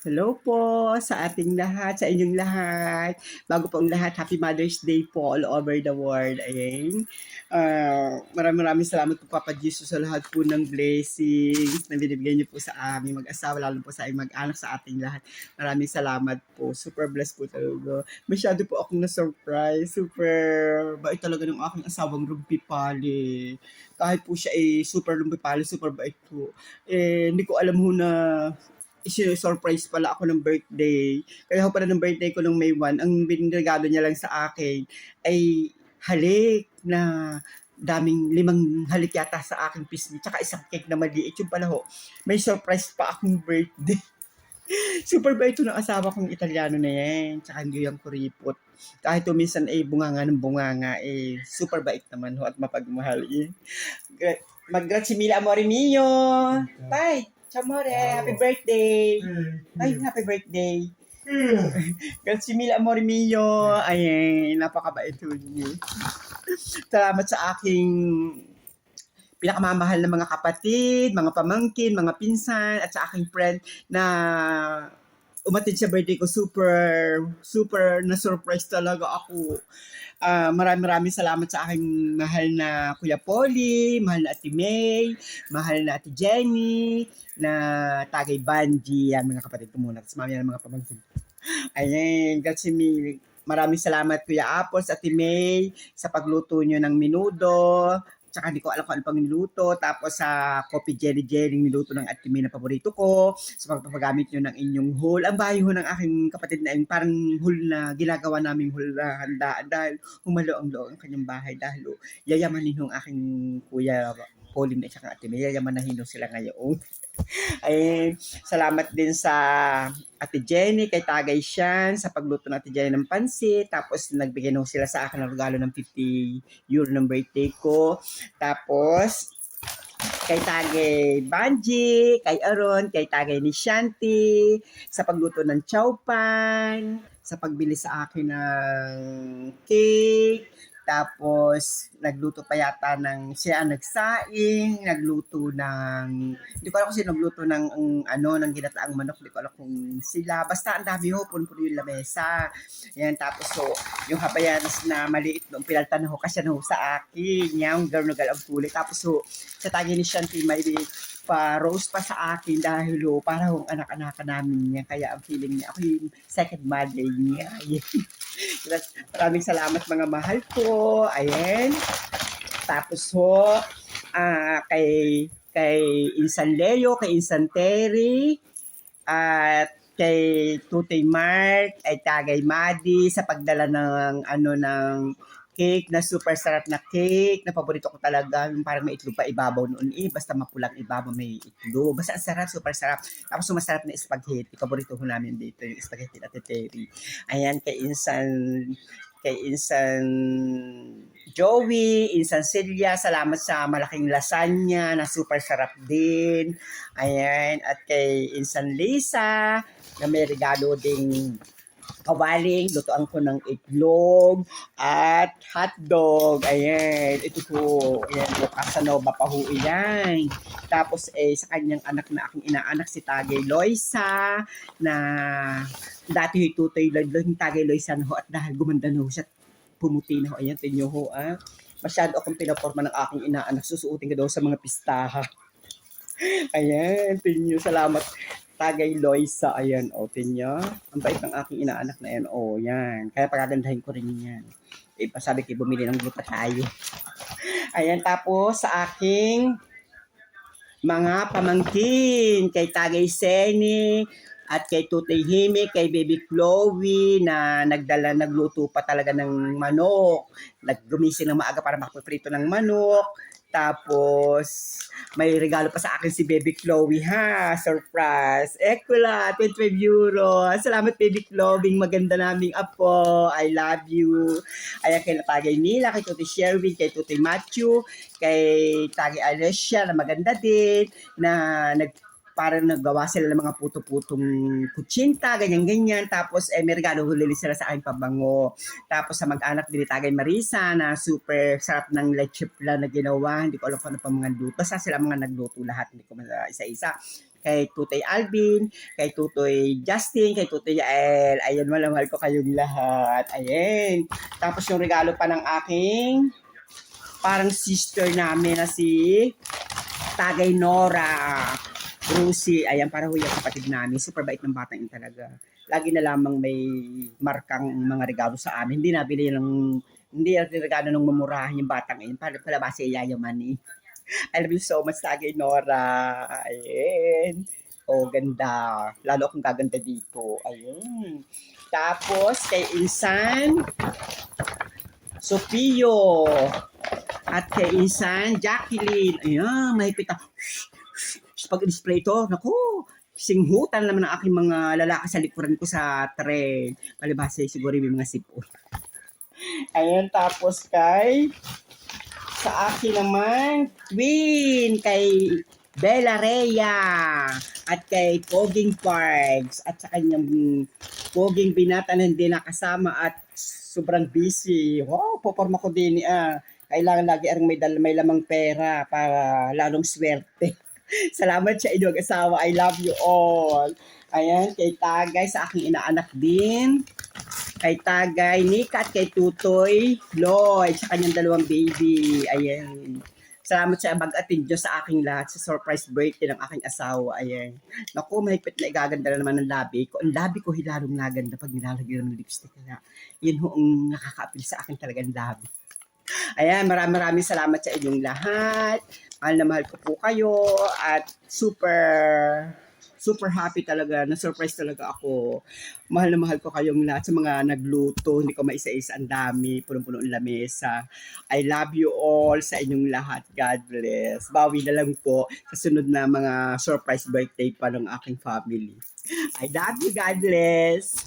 Hello po sa ating lahat, sa inyong lahat. Bago po ang lahat, Happy Mother's Day po all over the world. Ayan. Maraming salamat po Papa Jesus sa lahat po ng blessings na binibigyan niyo po sa aming mag-asawa, lalo po sa aming mag-anak, sa ating lahat. Maraming salamat po. Super blessed po talaga. Masyado po akong na-surprise. Super bait talaga ng aking asawang Rumpipali. Kahit po siya ay super Rumpipali, super bait po. Hindi ko alam ho na surprise pala ako ng birthday. Kaya ako pala ng birthday ko nung May 1, ang binigado niya lang sa akin ay halik na daming 5 halik yata sa aking pisngi, tsaka isang cake na maliit. Yung pala ho, may surprise pa akong birthday. Super bait ng asawa kong Italiano na yan, tsaka hindi yung kuripot. Kahit minsan ay bunganga ng bunganga, super bait naman ho at mapagmahal. Mag-grazie mille amore mio! Bye! Ciao amore, happy birthday! Ay, happy birthday! Grazie mille amore mio! Ay, napakabait ho niyo. Salamat sa aking pinakamamahal na mga kapatid, mga pamangkin, mga pinsan, at sa aking friend na umatid sa birthday ko. Super na-surprise talaga ako. Maraming salamat sa aking mahal na Kuya Polly, mahal na Ate May, mahal na Ate Jenny, na Tagay Banji, yan mga kapatid ko muna. Tapos mamaya ng mga pamangkin. Ayan, kasi maraming salamat Kuya Apos, Ate May, sa pagluto nyo ng minudo. Tsaka hindi ko alam kung ano pang niluto. Tapos sa coffee jelly niluto ng Ate May na paborito ko. Sa pagpapagamit nyo ng inyong hul. Ang bahay ho ng aking kapatid na yung parang hul na ginagawa naming hul na handaan dahil humalo ang loob ang kanyang bahay dahil yayamanin ho ang aking Kuya Pauline at saka Ate May. Yayamanahin ho sila ngayon. Ay, salamat din sa Ate Jenny, kay Tagay Sian, sa pagluto ng Ate Jenny ng pansit. Tapos nagbigay nung sila sa akin ng regalo ng 50 euro ng birthday ko. Tapos, kay Tagay Banji, kay Aron, kay Tagay ni Shanti, sa pagluto ng chowpan, sa pagbili sa akin ng cake. Tapos, nagluto pa yata ng, siya ang nagsaing, nagluto ng, hindi ko alam kung sino nagluto ng, ng ginataang manok, hindi ko alam kung sila. Basta ang dami ho, puno-puno yung lamesa. Yan, tapos so, yung habayanas na maliit noong pinaltan ho, kasi ho sa akin, yung garnugal ang kulay. Tapos so, sa tagi ni Shanti, may pa-rose pa sa akin dahil para hong anak-anak namin niya. Kaya ang feeling niya, ako yung second mother niya. Maraming salamat mga mahal ko. Ayan. Tapos ho, kay Insan Leo, kay Insan Terry, at kay Tutay Mark, ay Tagay Madi sa pagdala ng ng cake na super sarap na cake na paborito ko talaga, yung parang may itlog pa ibabaw noon basta mapulang ibabaw may itlog, basta ang sarap, super sarap. Tapos masarap na spaghetti, paborito ko namin dito yung spaghetti na teteri. Ayan, kay Insan Joey, Insan Celia, salamat sa malaking lasagna na super sarap din. Ayan, at kay Insan Lisa, na may regalo ding kawaling, lutoan ko ng itlog at hotdog. Ayan, ito po. Ayan po, Casanova pa ho yan. Tapos sa kanyang anak na aking inaanak, si Tagay Loisa, na dati tutoy yung Tagay Loisa na ho, at dahil gumanda na ho siya, pumuti na ho. Ayan, tinyo ho, masyado akong pinaporma ng aking inaanak. Susuotin ko daw sa mga pistaha. Ayan, tinyo. Salamat. Tagay Loisa, ayan, tinyo. Ang bait ng aking inaanak na yan, yan. Kaya pagagandahin ko rin yan. Pasabi kayo, bumili ng grupa tayo. Ayan, tapos sa aking mga pamangkin, kay Tagay Seni, at kay Tutay Hime, kay Baby Chloe, na nagluto pa talaga ng manok. Naggumising ng maaga para makaprito ng manok. Tapos, may regalo pa sa akin si Baby Chloe, ha? Surprise! Ekula, 25 euro. Salamat, Baby Chloe. Maganda naming apo. I love you. Ayan, kay Tagay Nila, kay Tuti Sherwin, kay Tuti Matthew, kay Tagay Alessia, na maganda din, na parang naggawa sila ng mga puto-putong kutsinta, ganyan-ganyan. Tapos, may regalo hulili sila sa aking pabango. Tapos, sa mag-anak din Tagay Marisa, na super sarap ng leche flan na ginawa. Hindi ko alam kung ano pa mga luto. Basta sila mga nagluto lahat. Hindi ko isa-isa. kay Tutoy Alvin, kay Tutoy Justin, kay Tutoy Yael. Ayan, mahal ko kayong lahat. Ayan. Tapos yung regalo pa ng aking parang sister namin na si Tagay Nora. Rusi, ayan, para ho yung kapatid namin. Super bait ng batang yun talaga. Lagi na lamang may markang mga regalo sa amin. Hindi natin regalo nung mamurahan yung batang yun. Para palabasa yayaman eh. I love you so much, Tagay Nora. Ayan. Oh, ganda. Lalo akong gaganda dito. Ayan. Tapos, kay Insan, Sofio. At kay Insan, Jacqueline. Ayan, mahigpit na. Pag in-spray ito, naku, singhutan naman ang aking mga lalaki sa likuran ko sa tren. Palibasa siguro may mga sipon. Ayan, tapos sa akin naman, twin, kay Bella Rhea, at kay Poging Parks, at sa kanyang Poging Binata na hindi nakasama at sobrang busy. Wow, poporma ko din kailangan lagi may lamang pera para lalong swerte. Salamat sa inyong asawa. I love you all. Ayan, kay Tagay, sa aking inaanak din. Kay Tagay, Nika, at kay Tutoy, Lloyd, sa kanyang dalawang baby. Ayan. Salamat sa mag-attend nyo sa aking lahat, sa surprise birthday ng aking asawa. Ayan. Naku, mahigpit na igaganda na naman ng labi ko. Ang labi ko hilalong naganda pag nilalagyan ng lipstick. Kaya, yun ho ang nakaka-appeal sa akin talagang labi. Ayan, maraming salamat sa inyong lahat. Mahal na mahal ko po kayo at super happy talaga, na-surprise talaga ako. Mahal na mahal ko kayong lahat sa mga nagluto, hindi ko maisa-isa, ang dami, punong-puno ang lamesa. I love you all sa inyong lahat. God bless. Bawi na lang po sa sunod na mga surprise birthday pa ng aking family. I love you. God bless.